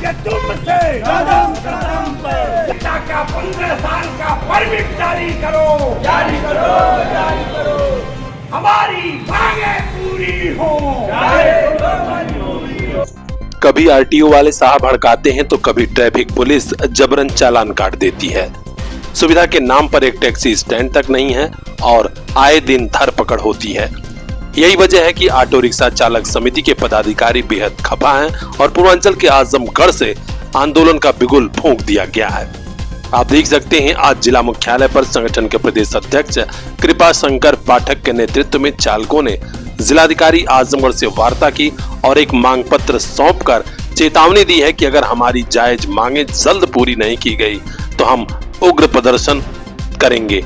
लड़ाएंगे तुमसे कदम कदम पे। का 15 साल का परमिट जारी करो, जारी करो, जारी करो। हमारी मांगे पूरी हो, कभी आरटीओ वाले साहब भड़काते हैं तो कभी ट्रैफिक पुलिस जबरन चालान काट देती है। सुविधा के नाम पर एक टैक्सी स्टैंड तक नहीं है और आए दिन धरपकड़ होती है। यही वजह है कि ऑटो रिक्शा चालक समिति के पदाधिकारी बेहद खफा हैं और पूर्वांचल के आजमगढ़ से आंदोलन का बिगुल फूंक दिया गया है। आप देख सकते हैं आज जिला मुख्यालय पर संगठन के प्रदेश अध्यक्ष कृपा शंकर पाठक के नेतृत्व में चालकों ने जिलाधिकारी आजमगढ़ से वार्ता की और एक मांग पत्र सौंपकर चेतावनी दी है कि अगर हमारी जायज मांगे जल्द पूरी नहीं की गई तो हम उग्र प्रदर्शन करेंगे।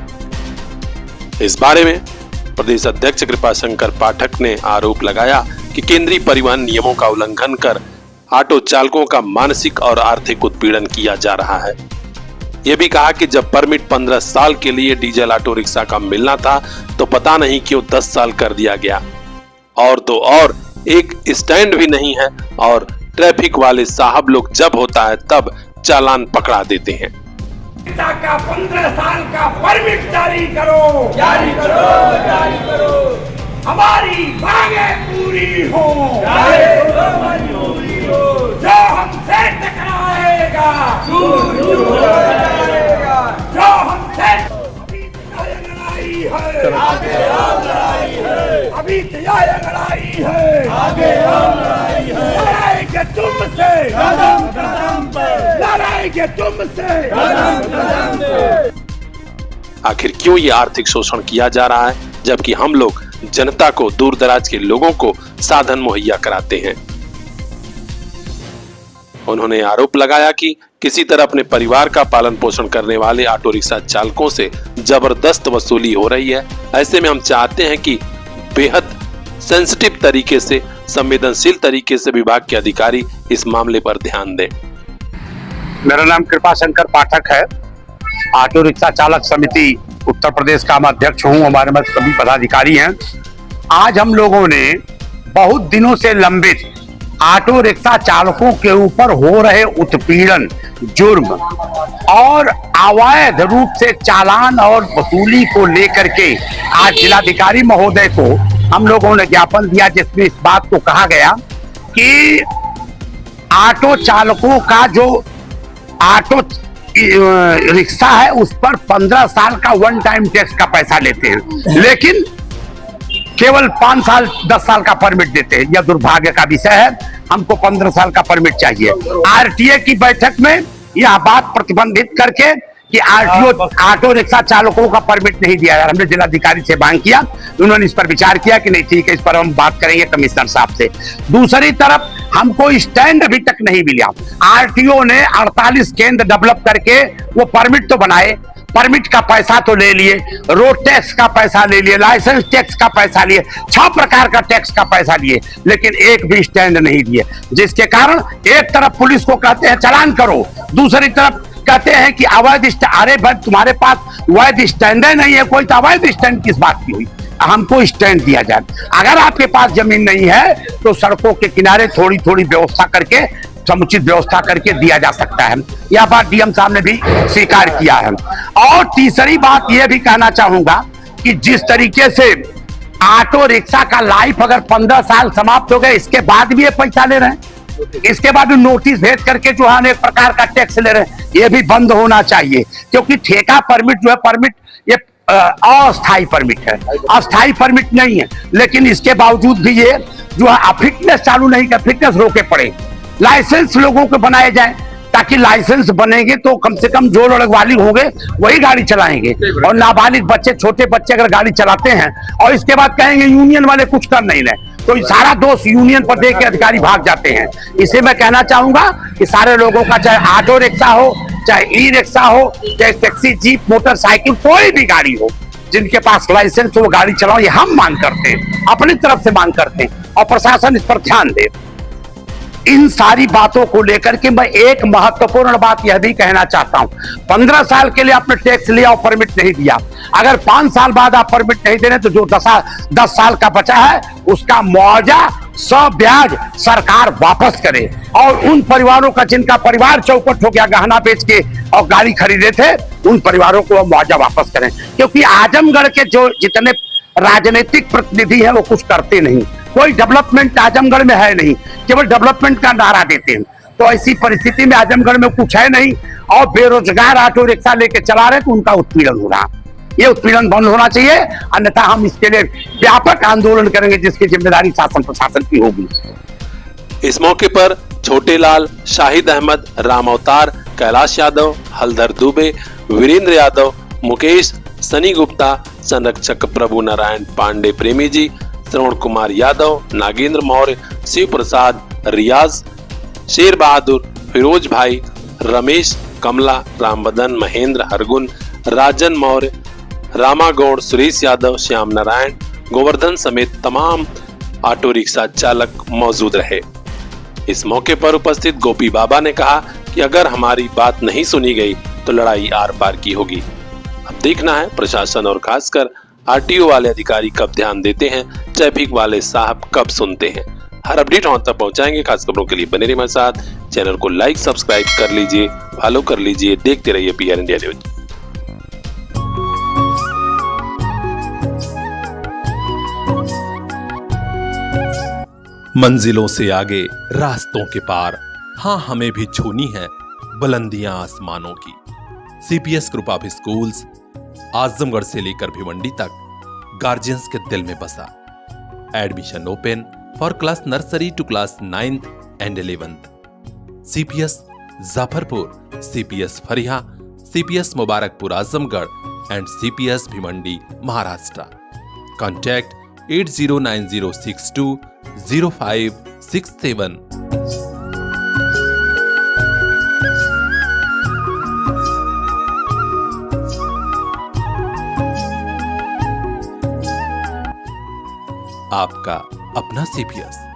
इस बारे में प्रदेश अध्यक्ष कृपा शंकर पाठक ने आरोप लगाया कि केंद्रीय परिवहन नियमों का उल्लंघन कर ऑटो चालकों का मानसिक और आर्थिक उत्पीड़न किया जा रहा है। यह भी कहा कि जब परमिट 15 साल के लिए डीजल ऑटो रिक्शा का मिलना था तो पता नहीं क्यों 10 साल कर दिया गया। और तो और एक स्टैंड भी नहीं है और ट्रैफिक वाले साहब लोग जब होता है तब चालान पकड़ा देते हैं। का 15 साल का परमिट जारी करो, जारी करो, जारी करो। हमारी मांगे पूरी हो, जो हमसे टकराएगा जो हमसे लड़ाई है, आगे और लड़ाई है, अभी तैयार लड़ाई है, आगे और लड़ाई है। लड़ाएंगे तुमसे कदम कदम पे, लड़ाएंगे तुमसे कदम कदम पे। आखिर क्यों ये आर्थिक शोषण किया जा रहा है जबकि हम लोग जनता को, दूर दराज के लोगों को साधन मुहैया कराते हैं। उन्होंने आरोप लगाया कि किसी तरह अपने परिवार का पालन पोषण करने वाले ऑटो रिक्शा चालकों से जबरदस्त वसूली हो रही है। ऐसे में हम चाहते हैं कि बेहद सेंसिटिव तरीके से, संवेदनशील तरीके से विभाग के अधिकारी इस मामले पर ध्यान दें। मेरा नाम कृपा शंकर पाठक है। ऑटो रिक्शा चालक समिति उत्तर प्रदेश का मैं अध्यक्ष हूँ। हमारे में सभी पदाधिकारी हैं। आज हम लोगों ने बहुत दिनों से लंबित ऑटो रिक्शा चालकों के ऊपर हो रहे उत्पीड़न, जुर्म और अवैध रूप से चालान और वसूली को लेकर के आज जिलाधिकारी महोदय को हम लोगों ने ज्ञापन दिया, जिसमें इस बात को कहा गया कि ऑटो चालकों का जो ऑटो रिक्शा है उस पर 15 साल का वन टाइम टैक्स का पैसा लेते हैं, लेकिन केवल 5 साल 10 साल का परमिट देते हैं। यह दुर्भाग्य का विषय है। हमको 15 साल का परमिट चाहिए। आरटीए की बैठक में यह बात प्रतिबंधित करके कि ऑटो रिक्शा चालकों का परमिट नहीं दिया जा रहा। हमने जिलाधिकारी से मांग किया, उन्होंने इस पर विचार किया कि नहीं ठीक है, इस पर हम बात करेंगे कमिश्नर साहब से। दूसरी तरफ हमको स्टैंड अभी तक नहीं मिला। आरटीओ ने 48 केंद्र डेवलप करके वो परमिट तो बनाए, परमिट का पैसा तो ले लिए, रोड टैक्स का पैसा ले लिए, लाइसेंस टैक्स का पैसा लिए, 6 प्रकार का टैक्स का पैसा लिए, लेकिन एक भी स्टैंड नहीं दिए। जिसके कारण एक तरफ पुलिस को कहते हैं चालान करो, दूसरी तरफ कहते हैं कि अवैध स्टैंड। अरे भाई तुम्हारे पास वैध स्टैंड नहीं है कोई, तो अवैध स्टैंड किस बात की हुई? हमको स्टैंड दिया जाए। अगर आपके पास जमीन नहीं है तो सड़कों के किनारे थोड़ी थोड़ी व्यवस्था करके, समुचित व्यवस्था करके दिया जा सकता है। यह बात डीएम साहब ने भी स्वीकार किया है। और तीसरी बात यह भी कहना चाहूंगा कि जिस तरीके से ऑटो रिक्शा का लाइफ अगर 15 साल समाप्त हो गए, इसके बाद भी ये पैसा ले रहे हैं, इसके बाद भी नोटिस भेज करके जो है अनेक प्रकार का टैक्स ले रहे हैं, ये भी बंद होना चाहिए। क्योंकि ठेका परमिट जो है, परमिट ये अस्थायी परमिट है, अस्थायी परमिट नहीं है। लेकिन इसके बावजूद भी ये जो है फिटनेस चालू नहीं कर, फिटनेस रोके पड़े। लाइसेंस लोगों को बनाए जाए ताकि लाइसेंस बनेंगे तो कम से कम जो लड़क वाली होंगे वही गाड़ी चलाएंगे। और नाबालिग बच्चे, छोटे बच्चे अगर गाड़ी चलाते हैं और इसके बाद कहेंगे यूनियन वाले कुछ कर नहीं रहे, तो सारा दोष यूनियन पर दे के अधिकारी भाग जाते हैं। इसे मैं कहना चाहूंगा कि सारे लोगों का, चाहे ऑटो रिक्शा हो, चाहे ई रिक्शा हो, चाहे टैक्सी, जीप, मोटरसाइकिल, कोई भी गाड़ी हो, जिनके पास लाइसेंस हो वो गाड़ी चलाओ, ये हम मांग करते हैं, अपनी तरफ से मांग करते हैं। और प्रशासन इस पर ध्यान दे। इन सारी बातों को लेकर के मैं एक महत्वपूर्ण बात यह भी कहना चाहता हूं। 15 साल के लिए आपने टैक्स लिया और परमिट नहीं दिया, अगर 5 साल बाद आप परमिट नहीं दे रहे तो जो 10 साल का बचा है उसका मुआवजा ब्याज सरकार वापस करे और उन परिवारों का जिनका परिवार चौपट हो गया गहना बेच के और गाड़ी खरीदे थे, उन परिवारों को मुआवजा वापस करें। क्योंकि आजमगढ़ के जो जितने राजनीतिक प्रतिनिधि हैं वो कुछ करते नहीं, कोई डेवलपमेंट आजमगढ़ में है नहीं, केवल डेवलपमेंट का नारा देते हैं। तो ऐसी परिस्थिति में आजमगढ़ में कुछ है नहीं और बेरोजगार ऑटो रिक्शा लेके चला रहे तो उनका उत्पीड़न हो रहा। ये उत्पीड़न बंद होना चाहिए, अन्यथा हम इसके लिए व्यापक आंदोलन करेंगे जिसकी जिम्मेदारी शासन प्रशासन की होगी। इस मौके पर छोटे लाल, शाहिद अहमद, राम अवतार, कैलाश यादव, हलधर दुबे, वीरेंद्र यादव, मुकेश, सनी गुप्ता, संरक्षक प्रभु नारायण पांडे प्रेमी जी, श्रवण कुमार यादव, नागेंद्र मौर्य, शिव प्रसाद, रियाज, शेर बहादुर, फिरोज भाई, रमेश, कमला, रामबदन, महेंद्र, हरगुन, राजन मौर्य, रामा गौड़, सुरेश यादव, श्याम नारायण, गोवर्धन समेत तमाम ऑटो रिक्शा चालक मौजूद रहे। इस मौके पर उपस्थित गोपी बाबा ने कहा कि अगर हमारी बात नहीं सुनी गई तो लड़ाई आर पार की होगी। अब देखना है प्रशासन और खासकर आरटीओ वाले अधिकारी कब ध्यान देते हैं, ट्रैफिक वाले साहब कब सुनते हैं। हर अपडेट हम तक पहुंचाएंगे। खास खबरों के लिए बने रहिए हमारे साथ। चैनल को लाइक सब्सक्राइब कर लीजिए, फॉलो कर लीजिए, देखते रहिए पीआर इंडिया न्यूज। मंजिलों से आगे रास्तों के पार, हाँ हमें भी छूनी है बुलंदियां आसमानों की। CPS group of schools Azamgarh से लेकर भिवंडी तक गार्जियंस के दिल में बसा। Admission open for class nursery to class 9th and 11th। CPS Jafarpur, CPS Fariya, CPS Mubarakpur Azamgarh and CPS Bhiwandi Maharashtra. Contact 8090620567। आपका अपना सीपीएस।